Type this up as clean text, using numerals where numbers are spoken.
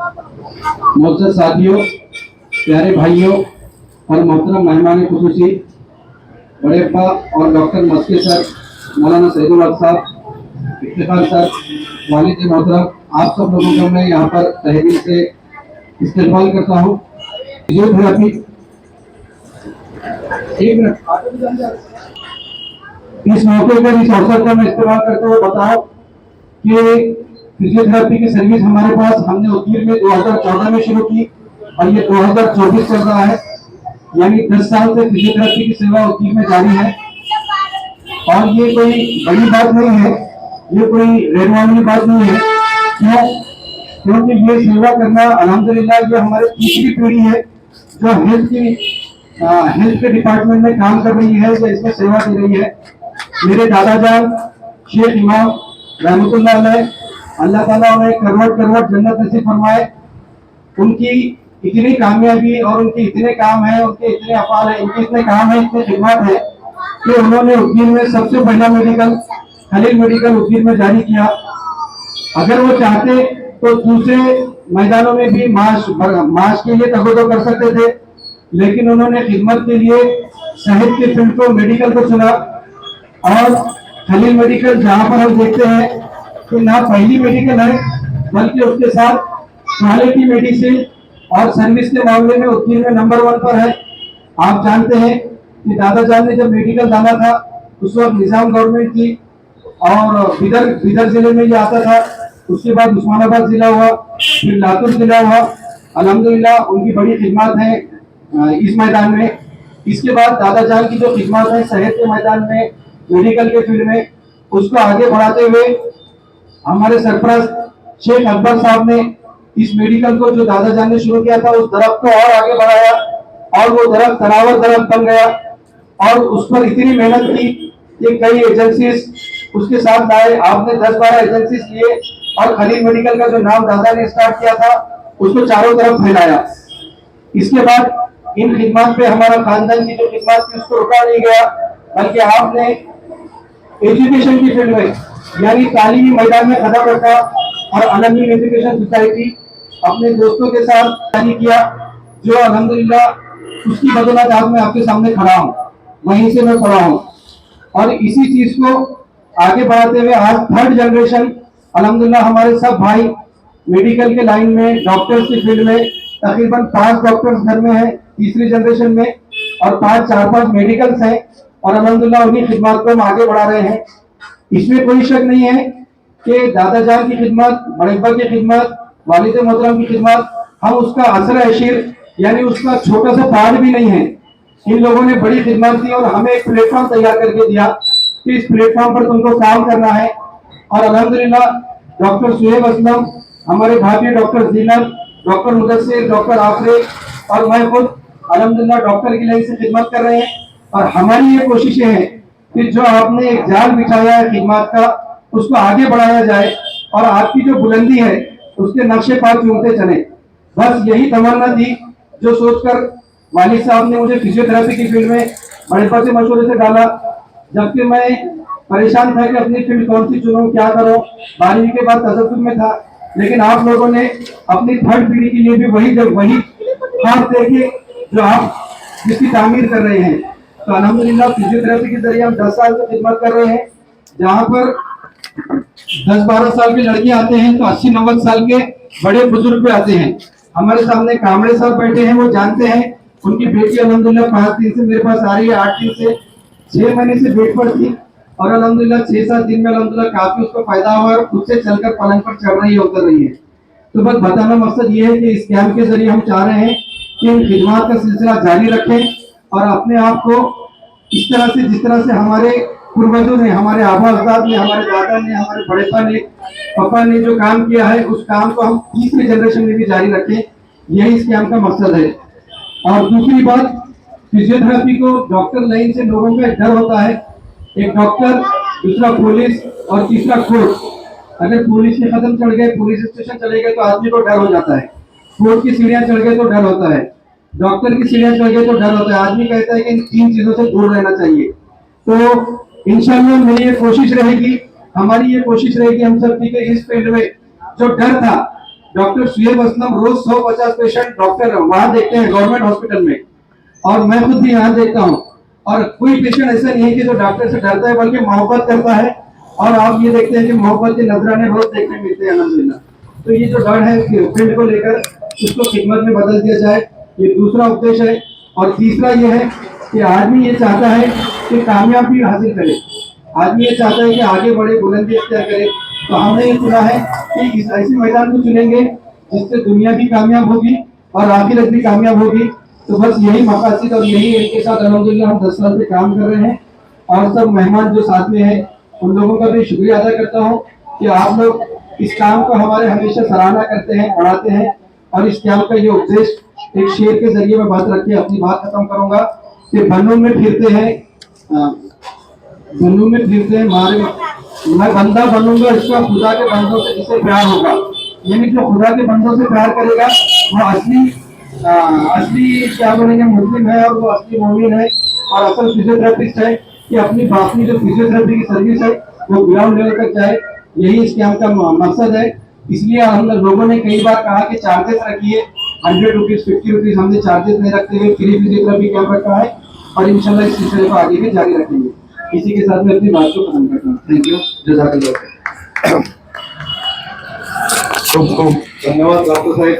मोहतरम साथियों, प्यारे भाइयों और मोहतरम मेहमान खुसूसी बड़े अब्बा और डॉक्टर मस्के सर, मौलाना सैदुल हक साहब, इफ्तिखार सर, वालिद मोहतरम, आप सब लोगों का मैं यहाँ पर तहरीर से इस्तेमाल करता हूँ। फिजियोथेरेपी, एक मिनट, इस मौके पर इस अवसर का मैं इस्तेमाल करते हुए बताऊं कि फिजियोथेरेपी की सर्विस हमारे पास हमने उदगीर में 2014 में शुरू की और ये 2024 चल रहा है, यानी 10 साल से फिजियोथेरेपी की सेवा उदगीर में जारी है। और ये कोई बड़ी बात नहीं है, ये कोई रेनवाली बात नहीं है। क्यों? क्योंकि ये सेवा करना अल्हम्दुलिल्लाह ये हमारी तीसरी पीढ़ी है जो हेल्थ के डिपार्टमेंट में काम कर रही है या इसमें सेवा दे रही है। मेरे दादा जान शेख इमाम रहमतुल्लाह अलैह, अल्लाह ताला उन्हें करवट करवट जन्नत नसीब फरमाए। उनकी इतनी कामयाबी और उनके इतने काम है, उनके इतने अफाल है, इनके इतने काम है, इतने खिदमत है कि उन्होंने उदगीर में सबसे पहला मेडिकल खलील मेडिकल उदगीर में जारी किया। अगर वो चाहते तो दूसरे मैदानों में भी माश के लिए तगोदो कर सकते थे, लेकिन उन्होंने खिदमत के लिए सेहत के फील्ड को मेडिकल को चुना। और खलील मेडिकल जहां पर हम देखते हैं कि ना पहली मेडिकल है, बल्कि उसके साथ क्वालिटी मेडिसिन और सर्विस के मामले में उदगीर में नंबर 1 पर है। आप जानते हैं कि दादा जान ने जब मेडिकल डाला था उस वक्त निजाम गवर्नमेंट थी और बिदर जिले में ये आता था, उसके बाद उस्मानाबाद जिला हुआ, फिर लातूर जिला हुआ। अल्हम्दुलिल्लाह उनकी बड़ी खिदमत है इस मैदान में। इसके बाद दादा जान की जो खिदमत है सेहत के मैदान में, मेडिकल के फील्ड में, उसको आगे बढ़ाते हुए हमारे सरपरस्त शेख अकबर साहब ने इस मेडिकल को जो दादा जान ने शुरू किया था उस दरख्त को और आगे बढ़ाया और वो दरख्त तनावर दरख्त बन गया। और उस पर इतनी मेहनत की कि कई एजेंसीज उसके साथ लाए। आपने 10-12 एजेंसीज लिए और खलील मेडिकल का जो नाम दादा ने स्टार्ट किया था उसको चारों तरफ फैलाया। इसके बाद इन खिदमत पे हमारा खानदान की जो खिदमत थी उसको रुका नहीं गया, बल्कि आपने एजुकेशन की फील्ड में यानी तालीमी मैदान में कदम रखा और अलमीन एजुकेशन सोसाइटी अपने दोस्तों के साथ जारी किया, जो अल्हम्दुलिल्लाह उसकी बदौलत आज मैं आपके सामने खड़ा हूँ, वहीं से मैं पढ़ा हूँ। और इसी चीज को आगे बढ़ाते हुए आज 3rd जनरेशन अल्हम्दुलिल्लाह हमारे सब भाई मेडिकल के लाइन में, डॉक्टर्स की फील्ड में तकरीबन 5 डॉक्टर्स घर में है तीसरी जनरेशन में और 4-5 मेडिकल्स हैं और अल्हम्दुलिल्लाह उन्हीं खिदमत को हम आगे बढ़ा रहे हैं। इसमें कोई शक नहीं है कि दादा जान की खिदमत, बड़े अब्बा की खिदमत, वालिद मोहतरम की खिदमत, हम उसका असर अशीर यानी उसका छोटा सा पार्ट भी नहीं है। इन लोगों ने बड़ी खिदमत दी और हमें एक प्लेटफॉर्म तैयार करके दिया कि इस प्लेटफॉर्म पर तुमको काम करना है। और अल्हम्दुलिल्लाह डॉक्टर सुहेब असलम, हमारे भाभी डॉक्टर जीनत, डॉक्टर मुदस्सिर, डॉक्टर आफरे और मैं खुद अल्हम्दुलिल्लाह डॉक्टर की लाइन से खिदमत कर रहे हैं। और हमारी ये कोशिशें हैं कि जो आपने एक जाल बिछाया है खिदमत का उसको आगे बढ़ाया जाए और आपकी जो बुलंदी है उसके नक्शे पार चूमते चले। बस यही तमन्ना थी जो सोचकर वालिद साहब ने मुझे फिजियोथेरेपी की फील्ड में बड़े से मशवरे से डाला, जबकि मैं परेशान था कि अपनी फील्ड कौन सी चुनूं, क्या करूं। 12वीं के बाद तसद्दुर में था, लेकिन आप लोगों ने अपनी 3rd पीढ़ी के लिए भी वही खास देखे जो आप जिसकी तामीर कर रहे हैं। तो अल्हम्दुलिल्लाह फिजियोथेरेपी के जरिए हम 10 साल से खिदमत कर रहे हैं। जहाँ पर 10-12 साल के लड़के आते हैं तो 80-90 साल के बड़े बुजुर्ग भी आते हैं। हमारे सामने कामड़े साहब बैठे हैं, वो जानते हैं उनकी बेटी अल्हम्दुलिल्लाह 5 दिन से मेरे पास आ रही है, 8 दिन से 6 महीने से बेड पर थी और अल्हम्दुलिल्लाह 6-7 दिन में अल्हम्दुलिल्लाह काफी उसको फायदा हुआ और खुद से चलकर पलंग पर चढ़ रही है, उतर रही है। तो बस बताना मकसद ये है कि इस कैंप के जरिए हम चाह रहे हैं कि इन खिदमत का सिलसिला जारी रखें और अपने आप को इस तरह से जिस तरह से हमारे पूर्वजों ने, हमारे आबा अजदाद ने, हमारे दादा ने, हमारे बड़ेपा ने, पापा ने जो काम किया है उस काम को हम तीसरी जनरेशन में भी जारी रखें, यही इस कैंप का मकसद है। और दूसरी बात, फिजियोथेरेपी को डॉक्टर लाइन से लोगों का डर होता है, एक डॉक्टर, दूसरा पुलिस और तीसरा कोर्ट। अगर पुलिस के कदम चढ़ गए, पुलिस स्टेशन चले गए तो आदमी को डर हो जाता है, कोर्ट की सीढ़ियां चढ़ गए तो डर होता है, डॉक्टर की सीढ़ियां चढ़ गए तो डर होता है। आदमी कहता है कि इन 3 चीजों से दूर रहना चाहिए। तो इंशाअल्लाह मेरी ये कोशिश रहेगी, हमारी ये कोशिश रहेगी हम सब की इस फील्ड में जो डर था, डॉक्टर सुहेब असलम रोज 150 पेशेंट डॉक्टर वहां देखते हैं गवर्नमेंट हॉस्पिटल में, और मैं खुद भी यहाँ देखता हूँ। और कोई पेशेंट ऐसा नहीं है कि जो डॉक्टर से डरता है, बल्कि मोहब्बत करता है। और आप ये देखते हैं कि मोहब्बत के नजराने रोज देखने मिलते हैं अल्हम्दुलिल्लाह। तो ये जो डर है फील्ड को लेकर, उसको खिदमत में बदल दिया जाए, ये दूसरा उद्देश्य है। और तीसरा ये है कि आदमी ये चाहता है कि कामयाबी हासिल करे, आदमी ये चाहता है कि आगे बढ़े, बुलंदी अख्तियार करे। तो हमने ये चुना है कि इस ऐसे मैदान को चुनेंगे जिससे दुनिया भी कामयाब होगी और आखिरत भी कामयाब होगी। तो बस यही मकासद और यही इनके साथ अल्हम्दुलिल्लाह हम 10 साल से काम कर रहे हैं। और सब मेहमान जो साथ में हैं उन लोगों का भी शुक्रिया अदा करता हूँ कि आप लोग इस काम को हमारे हमेशा सराहना करते हैं, बढ़ाते हैं। और इस कैंप का ये उद्देश्य, एक शेर के जरिए मैं बात रख के अपनी बात खत्म करूंगा कि बनों में फिरते हैं, बनों में फिरते हैं मारे, मैं बंदा बनूंगा इसका खुदा के बंदों से जिसे प्यार होगा। यानी जो खुदा के बंदों से प्यार करेगा वो असली क्या बोलेंगे मुस्लिम है, और वो असली मोमिन है और असल फिजियोथेरेपिस्ट है कि अपनी बाकी जो फिजियोथेरेपी की सर्विस है वो ग्राउंड लेवल तक जाए। यही इस कैंप का मकसद है। इसलिए हम लोगों ने कई बार कहा कि चार्जेस रखिए, 100 रुपीज 50 रुपीज, हमने चार्जेस नहीं रखते हुए फ्री फिजियोथेरेपी कैंप रखा है। और इंशाल्लाह इस सिलसिले को आगे भी जारी रखेंगे। इसी के साथ मैं अपनी बात को खत्म करता हूँ। थैंक यू, जज़ाकल्लाह। खूप खूप धन्यवाद डॉक्टर साहेब।